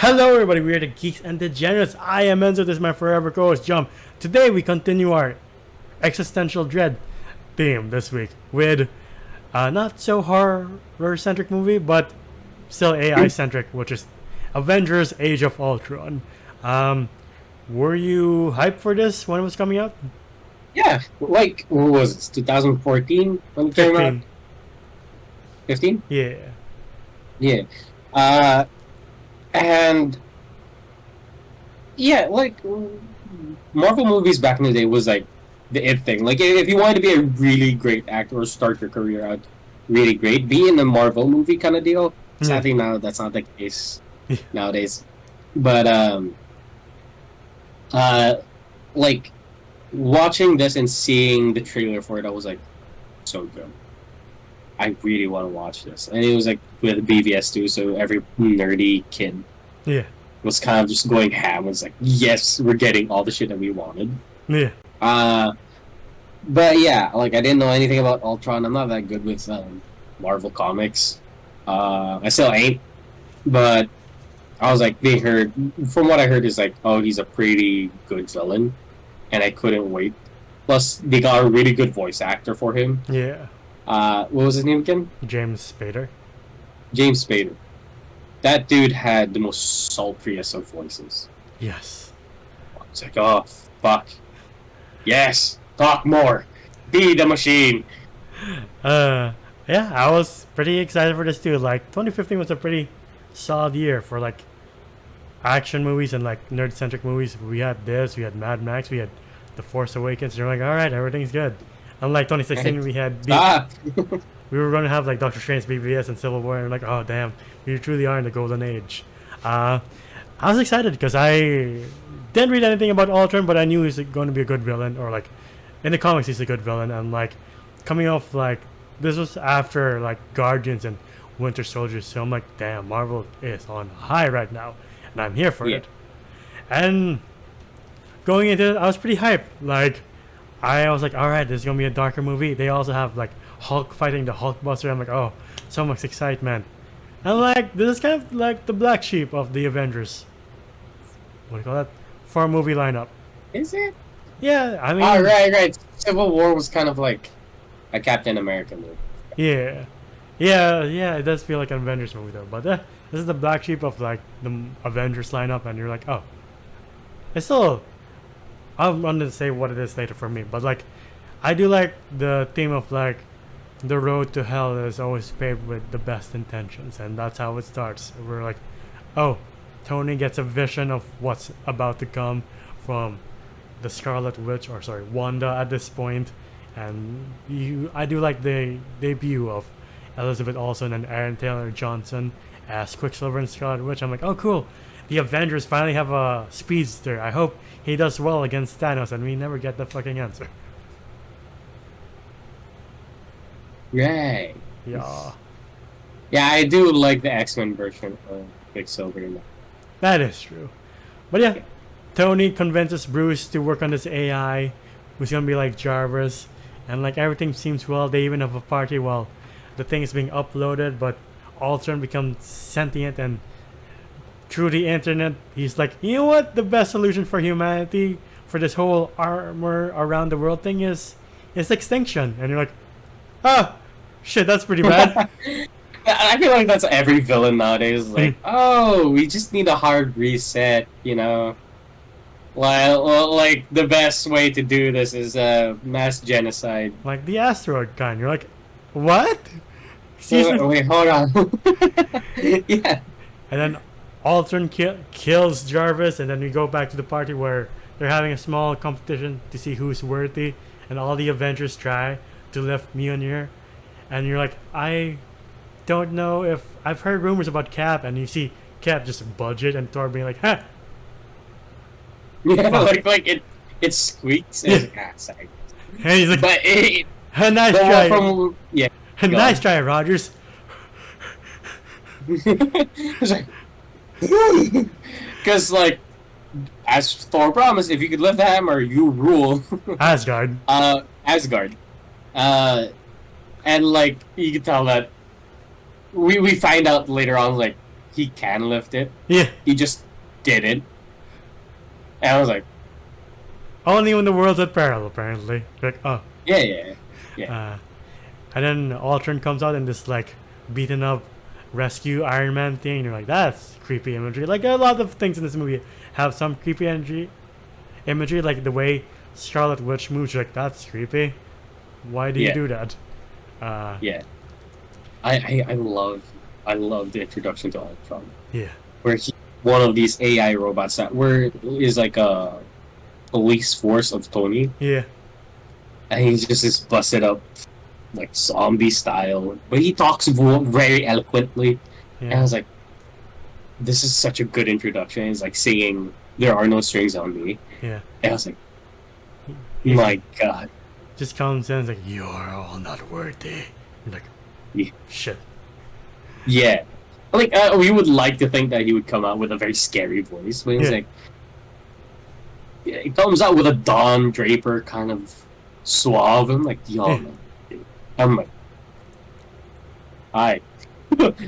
Hello everybody, we are the Geeks and Degenerates. I am Enzo, this is my forever co-host Jump. Today we continue our existential dread theme this week with not so horror-centric movie, but still AI-centric, which is Avengers Age of Ultron. Were you hyped for this when it was coming out? Yeah, like, what was it, 2014 when it came out? 15? Yeah. Yeah. And, yeah, like, Marvel movies back in the day was, like, the it thing. Like, if you wanted to be a really great actor or start your career out really great, be in a Marvel movie kind of deal. Sadly, now that's not the case nowadays. But, like, watching this and seeing the trailer for it, I was like, so good. I really want to watch this. And it was like with BVS too, so every nerdy kid was kind of just going ham. It was like, yes, we're getting all the shit that we wanted. Yeah. But yeah, like I didn't know anything about Ultron. I'm not that good with Marvel comics. I still ain't. But I was like, from what I heard is like, oh, he's a pretty good villain. And I couldn't wait. Plus, they got a really good voice actor for him. Yeah. What was his name again? James Spader. James Spader. That dude had the most sultriest of voices. Yes. I was like, oh, fuck. Yes! Talk more! Be the machine! Yeah, I was pretty excited for this too. Like, 2015 was a pretty solid year for like action movies and like nerd-centric movies. We had this, we had Mad Max, we had The Force Awakens. You're like, all right, everything's good. Unlike 2016, we had we were going to have like Doctor Strange, BVS, and Civil War, and we're like, oh damn, we truly are in the golden age. I was excited because I didn't read anything about Ultron, but I knew he's going to be a good villain, or like in the comics he's a good villain. And like coming off like this was after like Guardians and Winter Soldier, so I'm like, damn, Marvel is on high right now, and I'm here for it. And going into it, I was pretty hyped. Like, I was like, all right, this is gonna be a darker movie. They also have like Hulk fighting the Hulkbuster. I'm like, oh, so much excitement. And like, this is kind of like the black sheep of the Avengers. What do you call that? For a movie lineup. Is it? Yeah, I mean. Oh, right. Civil War was kind of like a Captain America movie. Yeah, it does feel like an Avengers movie though. But this is the black sheep of like the Avengers lineup, and you're like, oh, it's still. I'm going to say what it is later for me, but like, I do like the theme of like, the road to hell is always paved with the best intentions, and that's how it starts. We're like, oh, Tony gets a vision of what's about to come from the Scarlet Witch, or sorry, Wanda at this point, and I do like the debut of Elizabeth Olsen and Aaron Taylor Johnson as Quicksilver and Scarlet Witch. I'm like, oh cool, the Avengers finally have a speedster. I hope he does well against Thanos, and we never get the fucking answer. Right. Yeah. Yeah, I do like the X-Men version of Quicksilver. That is true. But yeah, Tony convinces Bruce to work on this AI, who's gonna be like Jarvis, and like everything seems well. They even have a party while the thing is being uploaded, but Ultron becomes sentient, and through the internet, he's like, you know what? The best solution for humanity for this whole armor around the world thing is extinction. And you're like, oh, shit, that's pretty bad. I feel like that's every villain nowadays. Like, oh, we just need a hard reset, you know? Like the best way to do this is mass genocide. Like the asteroid kind. You're like, what? Excuse me? Wait, hold on. Yeah. And then Ultron kills Jarvis, and then we go back to the party where they're having a small competition to see who's worthy, and all the Avengers try to lift Mjolnir, and you're like, I don't know if I've heard rumors about Cap, and you see Cap just budget and Thor being like, ha. Yeah, like it squeaks. And sorry. And he's like, but nice try. Nice try, Rogers. It's like, because like, as Thor promised, if you could lift the hammer, you rule. Asgard. Asgard. And like you can tell that we find out later on, like he can lift it. Yeah. He just didn't. And I was like, Only when the world's at peril, apparently. Like, oh. yeah. Uh, and then Ultron comes out in this like beaten up rescue Iron Man thing. And you're like, that's creepy imagery. Like a lot of things in this movie have some creepy imagery, like the way Scarlet Witch moves. You're like, that's creepy. Why do you do that? Yeah. I love the introduction to Ultron. Yeah. Where he one of these AI robots that is like a police force of Tony. Yeah. And he's just this busted up like zombie style. But he talks very eloquently. Yeah. And I was like, this is such a good introduction. It's like singing There Are No Strings on Me. Yeah. And I was like, my God. Just comes in and is like, you're all not worthy. You're like, shit. Yeah. Like, we would like to think that he would come out with a very scary voice, but he's like, he comes out with a Don Draper kind of suave. I'm like, yo, man. I'm like, hi.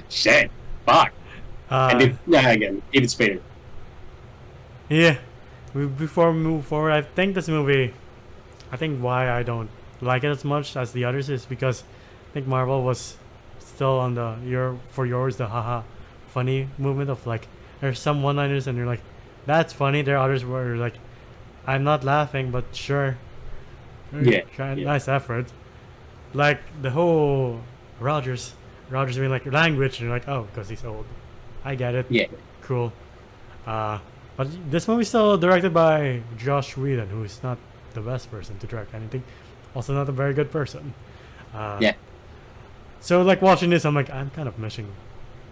Shit. Fuck. And again, David Spader. Yeah. Before we move forward, I think this movie, I think why I don't like it as much as the others is because I think Marvel was still on the yours the haha funny movement of like there's some one-liners and you're like that's funny. There are others where you're like I'm not laughing but sure. Nice effort. Like the whole Rogers being like language and you're like oh because he's old. I get it. Yeah. Cool. But this movie's still directed by Josh Whedon, who is not the best person to direct anything. Also not a very good person. So like watching this, I'm like, I'm kind of missing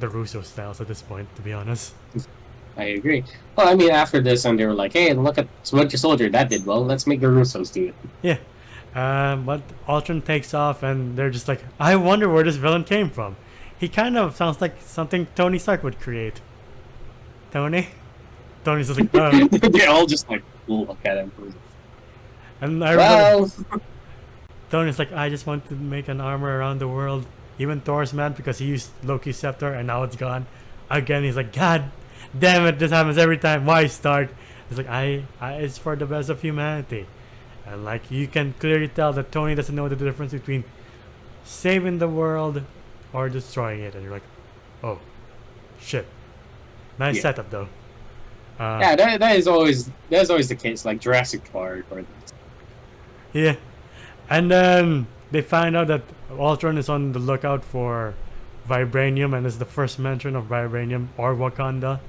the Russo styles at this point, to be honest. I agree. Well, I mean, after this, and they were like, hey, look at Winter Soldier, that did well. Let's make the Russos do it. Yeah. But Ultron takes off, and they're just like, I wonder where this villain came from. He kind of sounds like something Tony Stark would create. Tony's just like, they all just like look at him. And I remember Tony's like, I just want to make an armor around the world. Even Thor's mad because he used Loki's scepter and now it's gone. Again, he's like, God damn it, this happens every time. Why start? It's like, I it's for the best of humanity. And like, you can clearly tell that Tony doesn't know the difference between saving the world or destroying it. And you're like, oh, shit. Nice setup though. That is always the case. Like Jurassic Park or. Yeah, and then they find out that Ultron is on the lookout for vibranium, and it's the first mention of vibranium or Wakanda.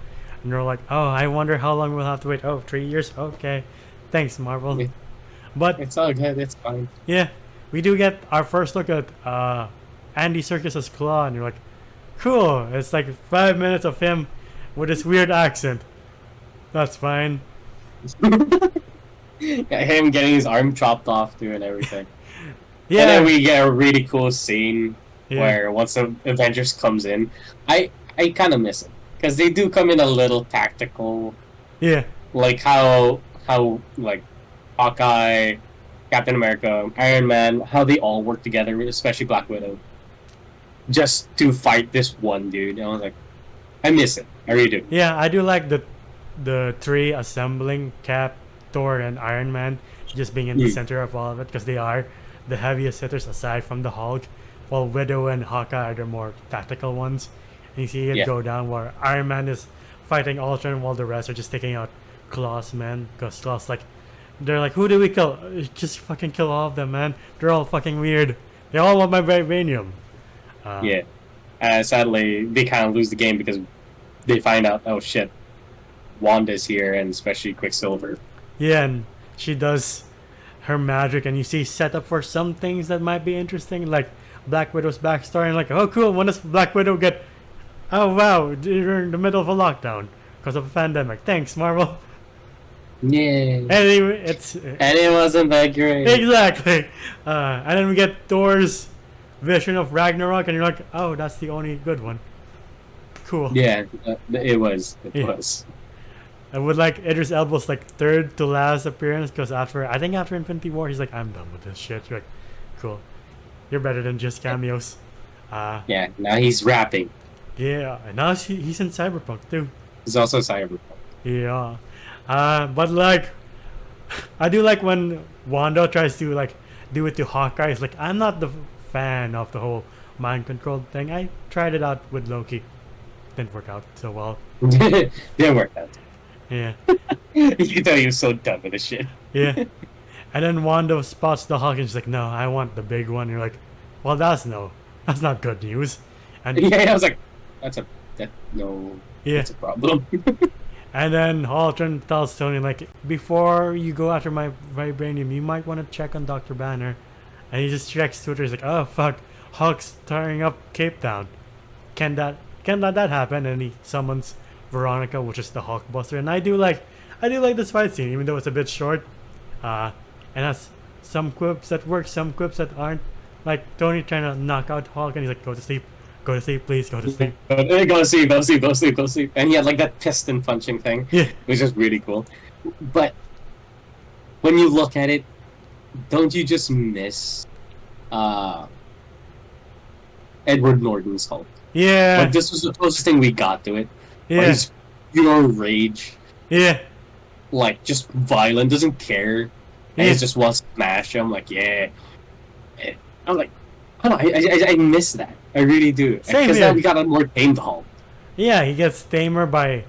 And they're like, oh, I wonder how long we'll have to wait. Oh, 3 years? Okay. Thanks, Marvel. Yeah. But it's all good. It's fine. Yeah, we do get our first look at Andy Serkis's claw, and you're like, cool. It's like 5 minutes of him with his weird accent. That's fine. Him getting his arm chopped off too and everything. Yeah. And then we get a really cool scene where once the Avengers comes in, I kind of miss it because they do come in a little tactical. Yeah. Like how like Hawkeye, Captain America, Iron Man, how they all work together, especially Black Widow, just to fight this one dude. And I was like, I miss it. I really do. Yeah, I do like the three assembling Cap, Thor, and Iron Man just being in the center of all of it because they are the heaviest hitters aside from the Hulk, while Widow and Hawkeye are the more tactical ones. And you see it go down where Iron Man is fighting Ultron while the rest are just taking out Klaus, man. Because Klaus, like, they're like, who do we kill? Just fucking kill all of them, man. They're all fucking weird. They all want my vibranium. Sadly, they kind of lose the game because they find out, oh shit, Wanda's here, and especially Quicksilver. Yeah, and she does her magic, and you see set up for some things that might be interesting, like Black Widow's backstory, and like, oh cool, when does Black Widow get... Oh wow, you're in the middle of a lockdown because of a pandemic. Thanks, Marvel. Yeah. Anyway, and it wasn't that great. Exactly. And then we get Thor's vision of Ragnarok, and you're like, oh, that's the only good one. Cool. Yeah, it was. It was. And with like Idris Elba's like third to last appearance, because after Infinity War, he's like, I'm done with this shit. You're like, cool. You're better than just cameos. Yeah, now he's rapping. Yeah, and now he's in Cyberpunk too. He's also Cyberpunk. Yeah. But like, I do like when Wanda tries to like do it to Hawkeye. It's like I'm not the fan of the whole mind control thing. I tried it out with Loki, didn't work out so well. Didn't work out. Yeah, You can tell he was so done with the shit. yeah. And then Wanda spots the Hulk and she's like, "No, I want the big one." And you're like, "Well, that's not good news." And Yeah, I was like, no, yeah, that's a problem. and then Ultron tells Tony like, "Before you go after my vibranium, you might want to check on Doctor Banner." And he just checks Twitter. He's like, "Oh fuck, Hulk's tearing up Cape Town. Can let that happen?" And he summons Veronica, which is the Hulkbuster. And I do like this fight scene, even though it's a bit short. And has some quips that work, some quips that aren't. Like Tony trying to knock out Hulk, and he's like, go to sleep, please, go to sleep." Hey, go sleep, go sleep, go sleep, go sleep. And he had like that piston punching thing, Yeah, which is really cool. But when you look at it, don't you just miss uh, Edward Norton's Hulk? yeah, Like this was the closest thing we got to it. Like, yeah, his pure rage, yeah, like just violent, doesn't care, and yeah. he just wants to smash him. Like yeah, And I'm like, I don't know, I miss that. I really do. Same Because here. now we got a more tamed Hulk. Yeah, he gets tamer by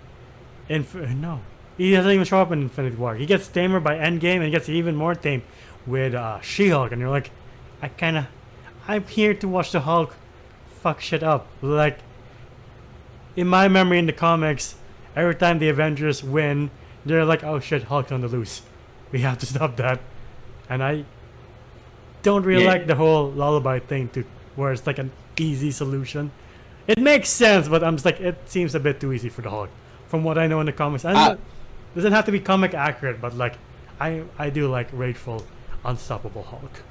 no. He doesn't even show up in Infinity War. He gets tamer by Endgame, and he gets even more tame with She-Hulk. And you're like, I'm here to watch the Hulk fuck shit up. Like, in my memory in the comics, every time the Avengers win, they're like, oh shit, Hulk's on the loose. We have to stop that. And I don't really Yeah. like the whole lullaby thing to where it's like an easy solution. It makes sense, but I'm just like, it seems a bit too easy for the Hulk. From what I know in the comics, and it doesn't have to be comic accurate, but like, I do like rageful, unstoppable Hulk.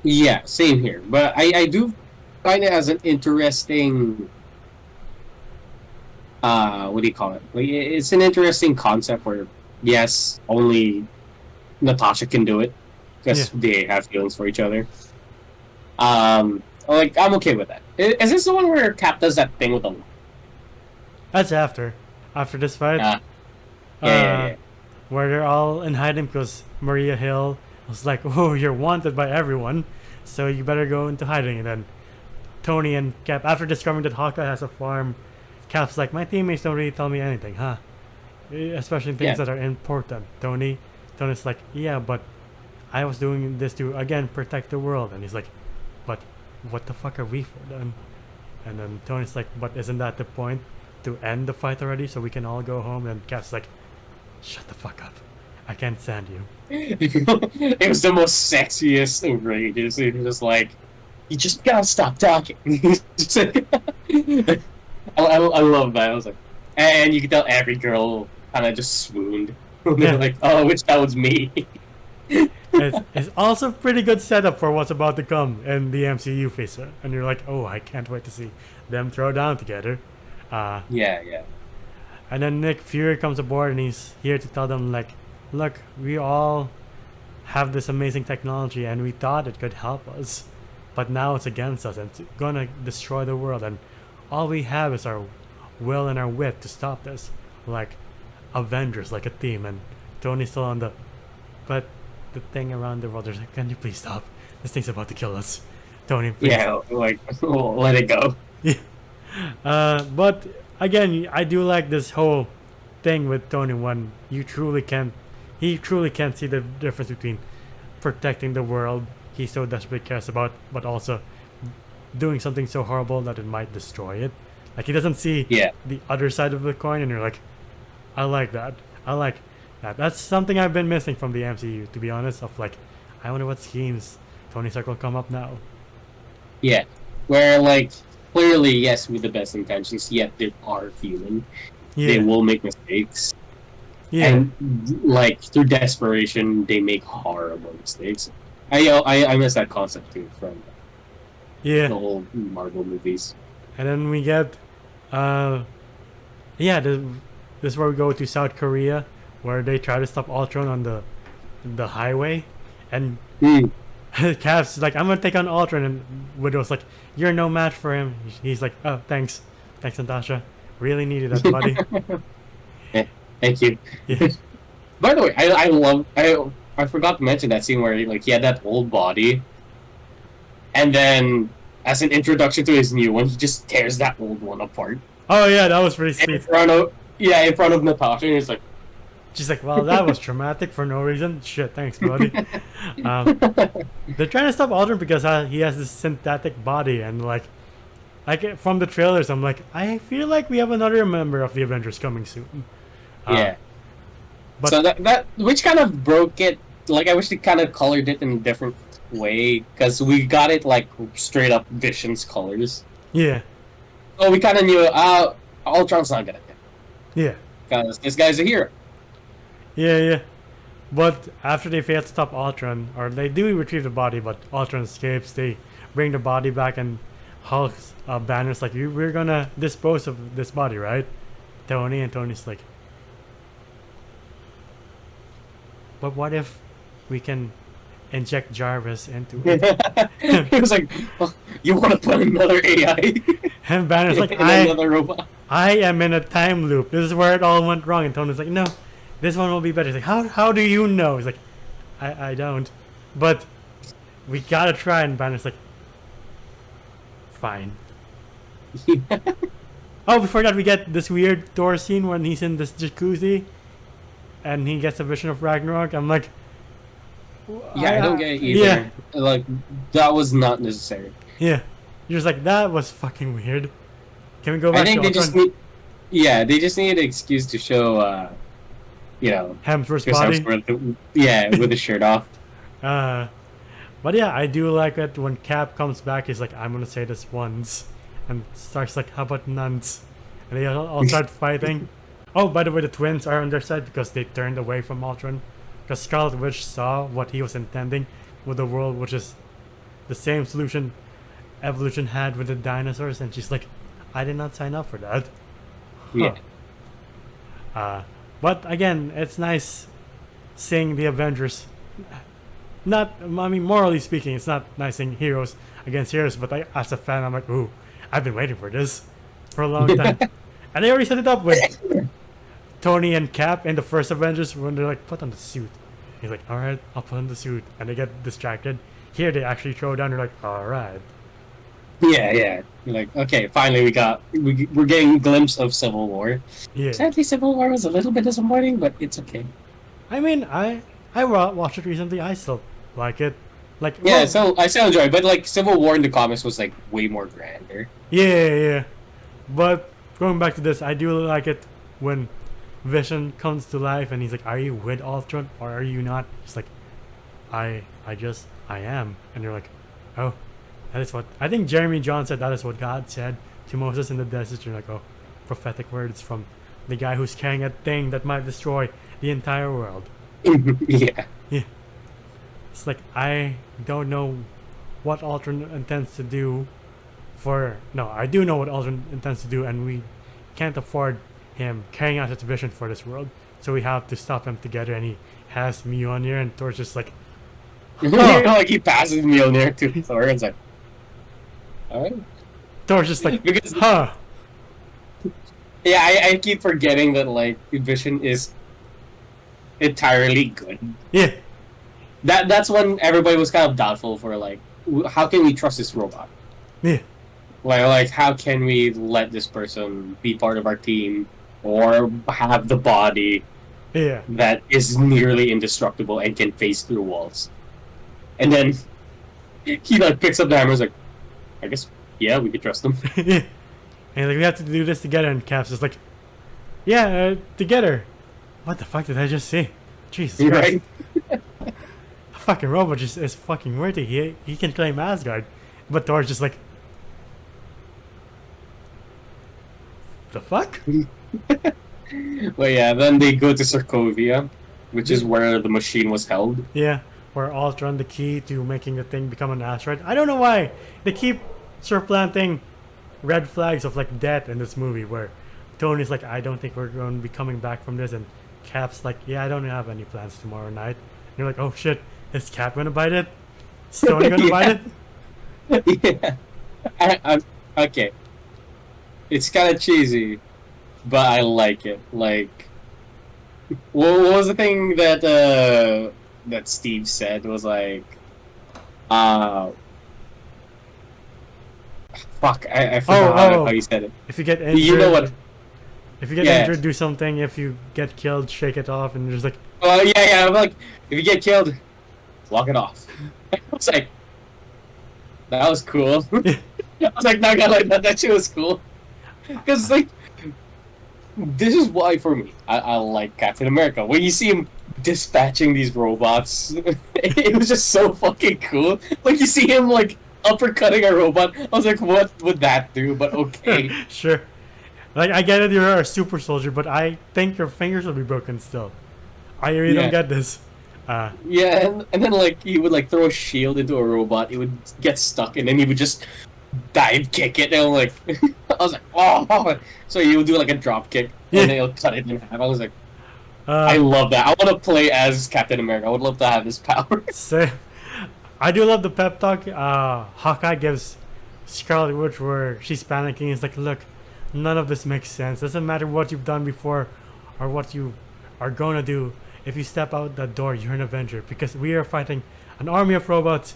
Yeah, same here. But I do find it as an interesting what do you call it? Like it's an interesting concept where yes, only Natasha can do it because they have feelings for each other. Like I'm okay with that. Is this the one where Cap does that thing with the That's after this fight, yeah. where they're all in hiding because Maria Hill was like, "Oh, you're wanted by everyone, so you better go into hiding." And then Tony and Cap, after discovering that Hawkeye has a farm, Cap's like, "My teammates don't really tell me anything, huh? Especially things that are important." Tony's like, "Yeah, but I was doing this to again protect the world." And he's like, "But what the fuck are we for then?" And then Tony's like, "But isn't that the point? To end the fight already so we can all go home?" And Cap's like, "Shut the fuck up. I can't stand you." It was the most sexiest outrageous. It was just like, you just gotta stop talking. Just like- I love that. I was like, and you can tell every girl kind of just swooned. They're Yeah. like, oh, I wish that was me. It's also pretty good setup for what's about to come in the MCU phase. And you're like, oh, I can't wait to see them throw down together. Yeah. And then Nick Fury comes aboard and he's here to tell them, like, look, we all have this amazing technology and we thought it could help us. But now it's against us and it's gonna destroy the world. And all we have is our will and our wit to stop this. Like Avengers, like a team. And Tony's still on but the thing around the world, they're like, can you please stop? This thing's about to kill us. Tony, please. Yeah, like, let it go. But again, I do like this whole thing with Tony when he truly can't see the difference between protecting the world he so desperately cares about, but also doing something so horrible that it might destroy it. Like he doesn't see the other side of the coin, and you're like, I like that. That's something I've been missing from the MCU, to be honest. Of like, I wonder what schemes Tony Stark will come up now. Yeah, where like clearly, yes, with the best intentions, yet they are human. Yeah, They will make mistakes. yeah, And like through desperation, they make horrible mistakes. I miss that concept too from yeah. the old Marvel movies. And then we get, this is where we go to South Korea, where they try to stop Ultron on the highway, and Cap's like, I'm gonna take on Ultron, and Widow's like, you're no match for him. He's like, oh, thanks thanks, Natasha. Really needed that, buddy. Yeah, thank you. Yeah. By the way, I love I forgot to mention that scene where like he had that old body, and then as an introduction to his new one, he just tears that old one apart Oh yeah, that was pretty in sweet. front of in front of Natasha, and he's like, She's like, well, that was traumatic for no reason. Shit, thanks, buddy. Um, they're trying to stop Ultron because he has this synthetic body, and from the trailers, I'm like, I feel like we have another member of the Avengers coming soon. yeah. But So that which kind of broke it. Like I wish they kind of colored it in a different way because we got it like straight up Vision's colors. yeah, So we kind of knew Ultron's not gonna get yeah, because this guy's a hero. yeah. But after they fail to stop Ultron, or they do retrieve the body, but Ultron escapes, they bring the body back, and Hulk's Banner's like, we're gonna dispose of this body, right? And Tony's like, but what if we can inject Jarvis into it? He was like, oh, "You want to put another AI And Banner's like, in another robot?" I am in a time loop. This is where it all went wrong. And Tony's like, no, this one will be better. He's like, how do you know? He's like, I don't. But we gotta try. And Banner's like, fine. Oh, before that, we get this weird Thor scene when he's in this jacuzzi and he gets a vision of Ragnarok. I'm like, Yeah, I don't get it either. Yeah. Like that was not necessary. Yeah. You're just like, that was fucking weird. Can we go I back think to they just Ultron? they just need an excuse to show, Hemsworth's Chris body? Hemsworth, with his shirt off. But yeah, I do like it when Cap comes back. He's like, I'm gonna say this once, and Stark's like, how about nuns? And they all start fighting. Oh, by the way, the twins are on their side because they turned away from Ultron. Because Scarlet Witch saw what he was intending with the world, which is the same solution evolution had with the dinosaurs, and she's like, I did not sign up for that. Yeah. But again, it's nice seeing the Avengers. Morally speaking, it's not nice seeing heroes against heroes, but as a fan, I'm like, ooh, I've been waiting for this for a long time. And they already set it up with Tony and Cap in the first Avengers when they're like, put on the suit. He's like, alright, I'll put on the suit. And they get distracted. Here they actually throw down, they're like, alright. Yeah. You're like, okay, finally we're getting a glimpse of Civil War. Yeah. Sadly, Civil War was a little bit disappointing, but it's okay. I mean, I watched it recently. I still like it. Like, Yeah, well, so I still enjoy it, but like Civil War in the comics was like way more grander. yeah. But going back to this, I do like it when Vision comes to life and he's like, are you with Ultron or are you not? He's like, I am. And you're like, oh, that is what I think Jeremy John said. That is what God said to Moses in the desert. You're like, oh, prophetic words from the guy who's carrying a thing that might destroy the entire world. Yeah. It's like, I don't know what Ultron intends to do I do know what Ultron intends to do, and we can't afford him carrying out his vision for this world. So we have to stop him together, and he has Mjolnir, and Thor's just like, Like he passes Mjolnir to Thor and it's like, alright. Thor's just like, Because huh. yeah, I keep forgetting that like Vision is entirely good. Yeah. That's when everybody was kind of doubtful for like, how can we trust this robot? Yeah. Like how can we let this person be part of our team or have the body Yeah. that is nearly indestructible and can phase through walls? And then he like picks up the hammer and is like, I guess yeah, we could trust him. Yeah. And like, we have to do this together, and Cap's just like, yeah, together. What the fuck did I just say? Jesus Christ. Right? A fucking robot just is fucking worthy. He can claim Asgard. But Thor's just like, the fuck? Well, yeah, then they go to Sokovia, which is where the machine was held. Yeah, where Ultron, the key to making the thing become an asteroid. I don't know why they keep supplanting red flags of like death in this movie, where Tony's like, I don't think we're going to be coming back from this, and Cap's like, yeah, I don't have any plans tomorrow night. And you're like, oh shit, is Cap gonna bite it? Is Tony gonna bite it? Yeah. Okay. it's kind of cheesy, but I like it. Like, what was the thing that Steve said was like, uh, fuck, I Oh, forgot how oh, he said it. if you get You know what? injured, if you get Yeah. injured, do something. If you get killed, shake it off, and just like, Yeah. I'm like, if you get killed, walk it off. I was like, that was cool. yeah, I was like, not gonna lie, that shit was cool. Because like, this is why for me, I like Captain America. When you see him dispatching these robots, it was just so fucking cool. Like you see him like uppercutting a robot. I was like, what would that do? But okay. sure. Like I get it, you're a super soldier, but I think your fingers will be broken still. I really don't Yeah. get this. Yeah, and then like he would like throw a shield into a robot, it would get stuck, and then he would just dive kick it, and I'm like, I was like, oh, so he would do like a drop kick, Yeah. and then he'll cut it in half. I was like, I Uh, love that. I want to play as Captain America. I would love to have his power. so, I do love the pep talk. Hawkeye gives Scarlet Witch where she's panicking. It's like, look, none of this makes sense. Doesn't matter what you've done before, or what you are gonna do. If you step out that door, you're an Avenger because we are fighting an army of robots,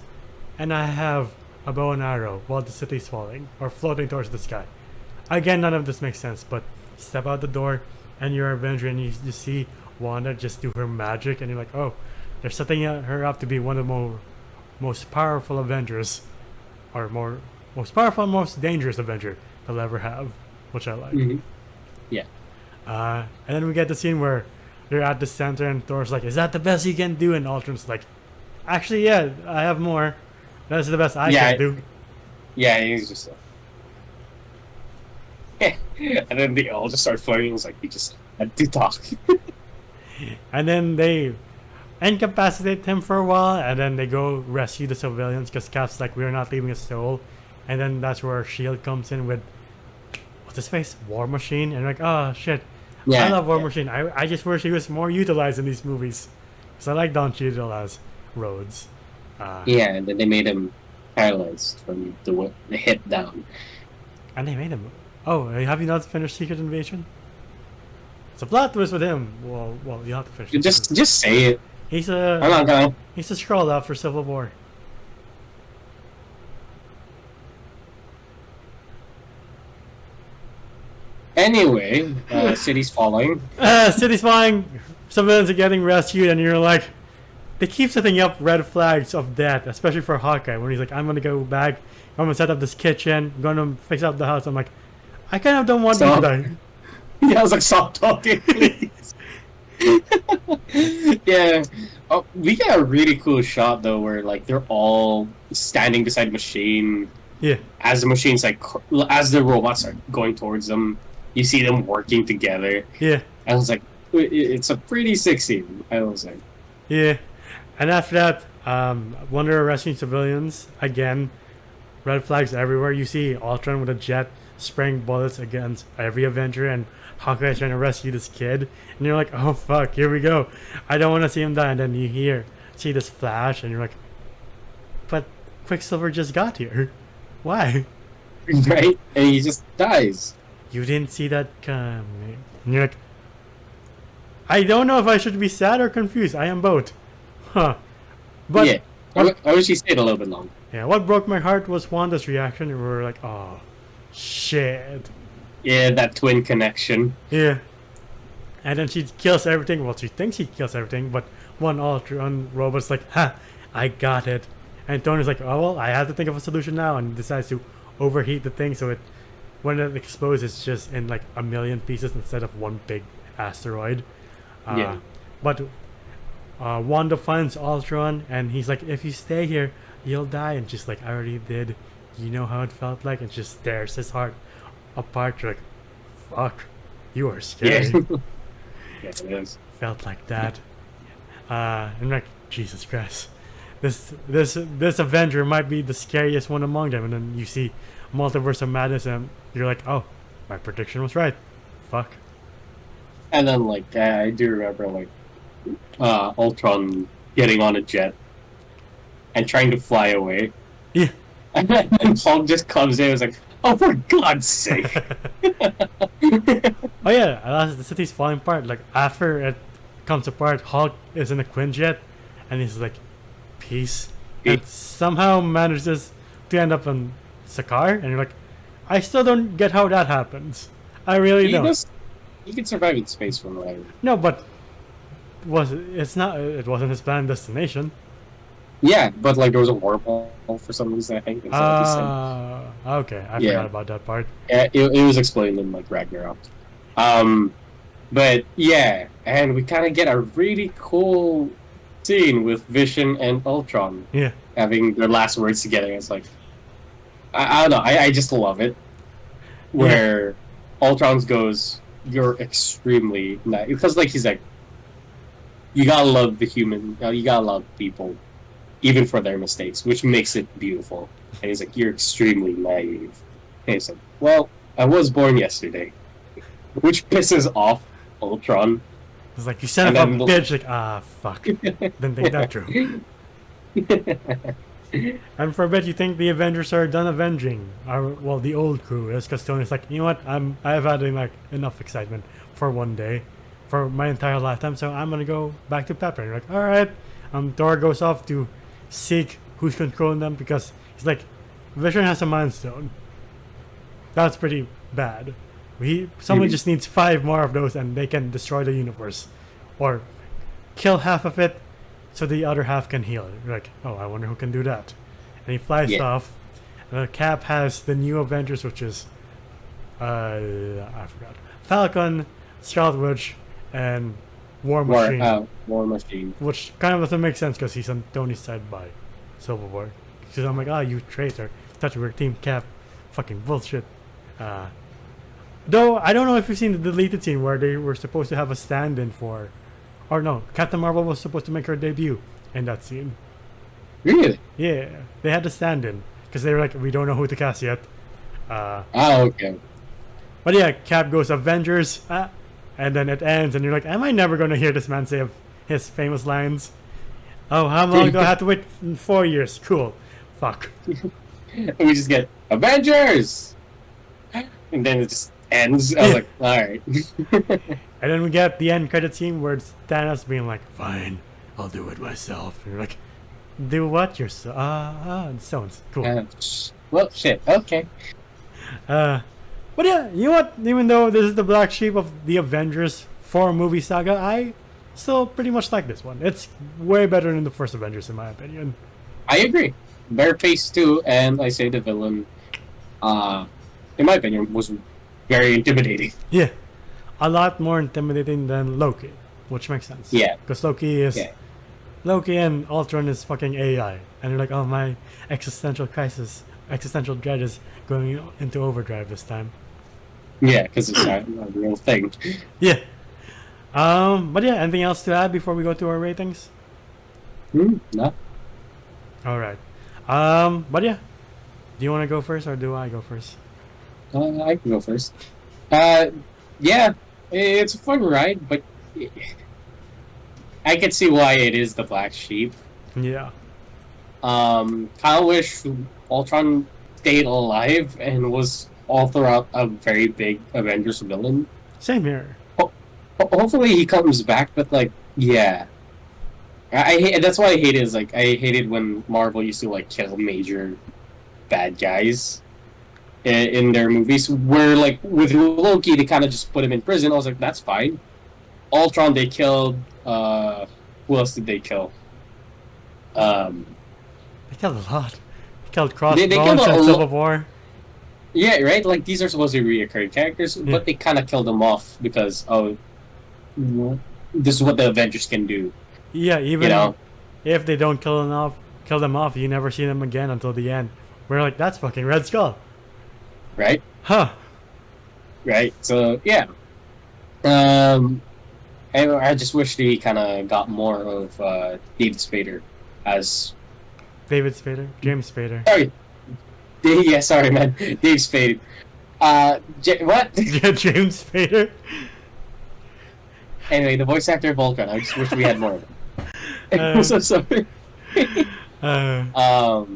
and I have a bow and arrow while the city's falling or floating towards the sky. Again, none of this makes sense, but step out the door and you're an Avenger, and you just see Wanda just do her magic, and you're like, oh, they're setting her up to be one of the most powerful Avengers, or most powerful, most dangerous Avenger they'll ever have, which I like. Mhm. Yeah. And then we get the scene where they're at the center, and Thor's like, "Is that the best you can do?" And Ultron's like, "Actually, yeah, I have more. That's the best I Yeah. can do." Yeah, he's just and then they all just start flirting. It was like, he just had to talk. And then they incapacitate him for a while, and then they go rescue the civilians because Cap's like, "We're not leaving a soul." And then that's where Shield comes in with what's his face, War Machine, and like, oh shit, Yeah. I love War Yeah. Machine. I just wish he was more utilized in these movies, because I like Don Cheadle as Rhodes. Yeah, and then they made him paralyzed from the hip down. And they made him. Oh, have you not finished Secret Invasion? It's a plot twist with him. Well, you have to finish. Just say it. He's I'm a not gonna. Skrull after Civil War. Anyway, city's falling. City's falling. Civilians are getting rescued, and you're like, they keep setting up red flags of death, especially for Hawkeye. When he's like, "I'm gonna go back. I'm gonna set up this kitchen. I'm gonna fix up the house." I'm like, I kind of don't want you to Stop. die. Yeah, I was like, stop talking, please. Yeah. Oh, we got a really cool shot though, where like they're all standing beside machine Yeah, as the machines like as the robots are going towards them. You see them working together. yeah, I was like, it's a pretty sick scene. I was like, yeah. And after that, Wonder rescuing civilians again. Red flags everywhere. You see Ultron with a jet spraying bullets against every Avenger, and Hawkeye trying to rescue this kid. And you're like, oh fuck, here we go. I don't want to see him die. And then you see this flash, and you're like, but Quicksilver just got here. Why? right, and he just dies. You didn't see that coming. And you're like, I don't know if I should be sad or confused. I am both. Huh. But Yeah, I wish he stayed a little bit longer. yeah, what broke my heart was Wanda's reaction. And we were like, oh, shit. Yeah, that twin connection. Yeah. And then she kills everything. Well, she thinks she kills everything, but one Ultron robot's like, ha, I got it. And Tony's like, oh, well, I have to think of a solution now, and decides to overheat the thing so when it explodes, it's just in like a million pieces instead of one big asteroid. Yeah. But Wanda finds Ultron, and he's like, if you stay here, you'll die. And she's like, I already did. You know how it felt like? And just tears his heart apart. You're like, fuck, you are scary. Yeah. Yeah, it is. Felt like that. And like, Jesus Christ, this Avenger might be the scariest one among them. And then you see Multiverse of Madness, and you're like, oh, my prediction was right. Fuck. And then, like, I do remember, like, Ultron getting on a jet and trying to fly away. Yeah. And then Hulk just comes in and was like, Oh, for God's sake! Oh yeah, as the city's falling apart. Like after it comes apart, Hulk is in a Quinjet, and he's like, "Peace," and somehow manages to end up on Sakaar, and you're like, I still don't get how that happens. I really He don't. does. He can survive in space from what I read. No, but it's not. It wasn't his planned destination. Yeah, but like there was a wormhole for some reason. I think. Is that what he said? Okay. I Yeah. forgot about that part. Yeah, it was explained in like Ragnarok. But yeah, and we kind of get a really cool scene with Vision and Ultron Yeah. having their last words together. It's like, I don't know, I just love it. Where Ultron goes, "You're extremely nice," because like he's like, you gotta love the human, you gotta love people, even for their mistakes, which makes it beautiful. And he's like, "You're extremely naive." And he's like, "Well, I was born yesterday," which pisses off Ultron. It's like, you son of a And then bitch. Like, fuck. Didn't think that through. And for a bit, you think the Avengers are done avenging, well, the old crew is, because Tony's like, you know what? I've had like enough excitement for one day, for my entire lifetime, so I'm gonna go back to Pepper. And you're like, all right. Thor goes off to seek who's controlling them, because he's like, Vision has a Mind Stone. That's pretty bad. Someone just needs 5 more of those, and they can destroy the universe, or kill half of it, so the other half can heal it. You're like, oh, I wonder who can do that. And he flies off. Cap has the new Avengers, which is I forgot. Falcon, Scarlet Witch, and War Machine. War Machine. Which kind of doesn't make sense because he's on Tony's side by Civil War. Because I'm like, you traitor. Thought you were Team Cap. Fucking bullshit. Though, I don't know if you've seen the deleted scene where they were supposed to have a stand-in for... Or no, Captain Marvel was supposed to make her debut in that scene. Really? Yeah, they had a stand-in. Because they were like, we don't know who to cast yet. Okay. But yeah, Cap goes Avengers, and then it ends, and you're like, am I never going to hear this man say his famous lines? Oh, how long do I have to wait? 4 years. Cool. Fuck. We just get Avengers! And then it just ends. I was like, alright. And then we get the end credit scene where it's Thanos being like, fine, I'll do it myself. And you're like, do what yourself? And stones. Cool. Well, shit. Okay. But yeah, you know what? Even though this is the black sheep of the Avengers 4-movie saga, I still pretty much like this one. It's way better than the first Avengers, in my opinion. I agree. Better pace too, and I say the villain, in my opinion, was very intimidating. Yeah. A lot more intimidating than Loki, which makes sense. Yeah. Because Loki and Ultron is fucking AI. And you're like, oh, my existential dread is going into overdrive this time. Yeah, because it's not a real thing. Yeah. But yeah, anything else to add before we go to our ratings? No. Alright. But yeah. Do you want to go first or do I go first? I can go first. Yeah, it's a fun ride, but I can see why it is the black sheep. Yeah. Kind of wish Ultron stayed alive and was all throughout a very big Avengers villain. Same here. Hopefully he comes back, but like, yeah. I hate, that's why I hate it, is like, I hated when Marvel used to like kill major bad guys in their movies, where like with Loki they kind of just put him in prison. I was like, that's fine. Ultron they killed. Who else did they kill? They killed a lot. They killed Crossbones they killed and Civil War. Yeah, right. Like these are supposed to be reoccurring characters, but they kind of killed them off because this is what the Avengers can do. Yeah, even if they don't kill them off, you never see them again until the end. We're like, that's fucking Red Skull. Right? Huh. Right. So yeah. And I just wish they kind of got more of David Spader as David Spader, James Spader. Sorry. Yeah, sorry, man. Dave Spader. What? Yeah, James Spader. Anyway, the voice actor of Ultron. I just wish we had more of him. I'm so sorry. But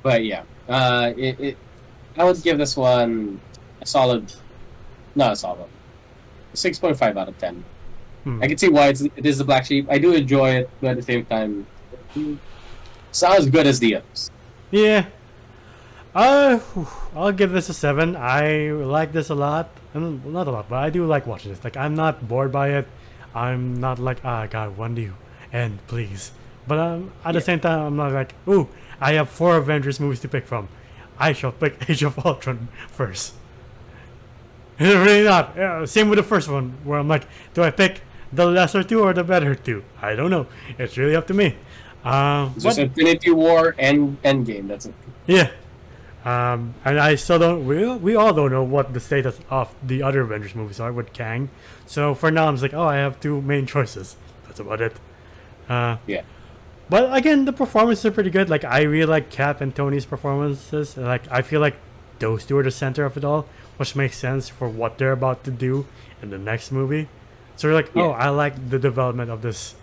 But yeah, I would give this one a solid, not a solid, 6.5 out of 10. Hmm. I can see why it is the black sheep. I do enjoy it, but at the same time, it's not as good as the others. Yeah. I'll give this a 7. I like this a lot. And not a lot, but I do like watching this. Like, I'm not bored by it. I'm not like, ah, God, when do you end, please? But at the same time, I'm not like, ooh, I have 4 Avengers movies to pick from. I shall pick Age of Ultron first. Really not. Yeah, same with the first one, where I'm like, do I pick the lesser 2 or the better 2? I don't know. It's really up to me. It's just Infinity War and Endgame. That's it. Yeah. And I still don't. We all don't know what the status of the other Avengers movies are with Kang. So for now, I'm just like, oh, I have 2 main choices. That's about it. Yeah. But again, the performances are pretty good. Like, I really like Cap and Tony's performances. Like, I feel like those 2 are the center of it all, which makes sense for what they're about to do in the next movie. So you're like, oh, I like the development of this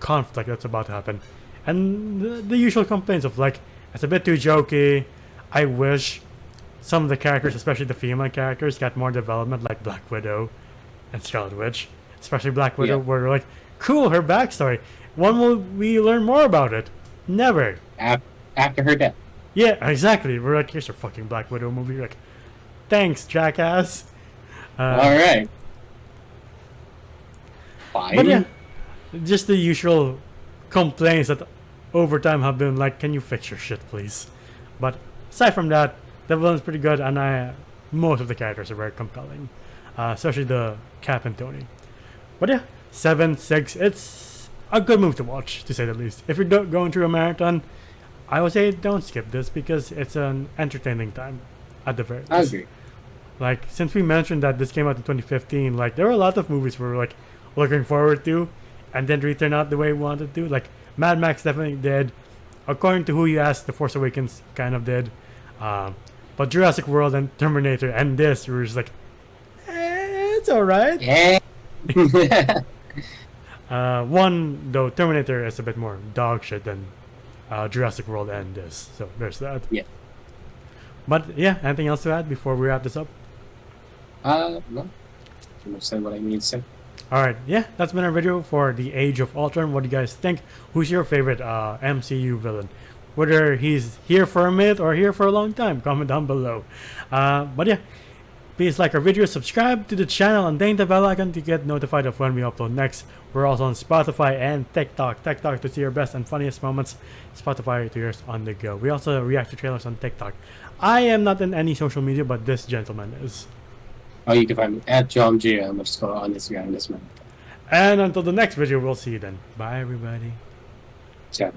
conflict that's about to happen. And the usual complaints of like, it's a bit too jokey. I wish some of the characters, especially the female characters, got more development, like Black Widow and Scarlet Witch. Especially Black Widow, where we're like, cool, her backstory. When will we learn more about it? Never. After her death. Yeah, exactly. We're like, here's your fucking Black Widow movie. You're like, thanks, jackass. Alright. Fine. But yeah, just the usual complaints that over time have been like, can you fix your shit, please? But aside from that, the villain's pretty good, and most of the characters are very compelling, especially the Cap and Tony. But yeah, 7, 6, it's a good movie to watch, to say the least. If you're going through a marathon, I would say don't skip this because it's an entertaining time at the very least. I agree. Like, since we mentioned that this came out in 2015, like, there were a lot of movies we were like looking forward to and didn't really turn out the way we wanted to. Like, Mad Max definitely did. According to who you asked, The Force Awakens kind of did. But Jurassic World and Terminator and this, we were just like, it's alright. Yeah. One, though, Terminator is a bit more dog shit than Jurassic World and this. So there's that. Yeah. But yeah, anything else to add before we wrap this up? No. I'm gonna say what I need to say. Alright, yeah, that's been our video for the Age of Ultron. What do you guys think? Who's your favorite MCU villain? Whether he's here for a minute or here for a long time, comment down below. But yeah, please like our video, subscribe to the channel, and ding the bell icon to get notified of when we upload next. We're also on Spotify and TikTok. TikTok to see your best and funniest moments. Spotify to yours on the go. We also react to trailers on TikTok. I am not in any social media, but this gentleman is. Oh, you can find me at John G. I'm just going on Instagram this month. And until the next video, we'll see you then. Bye, everybody. Ciao.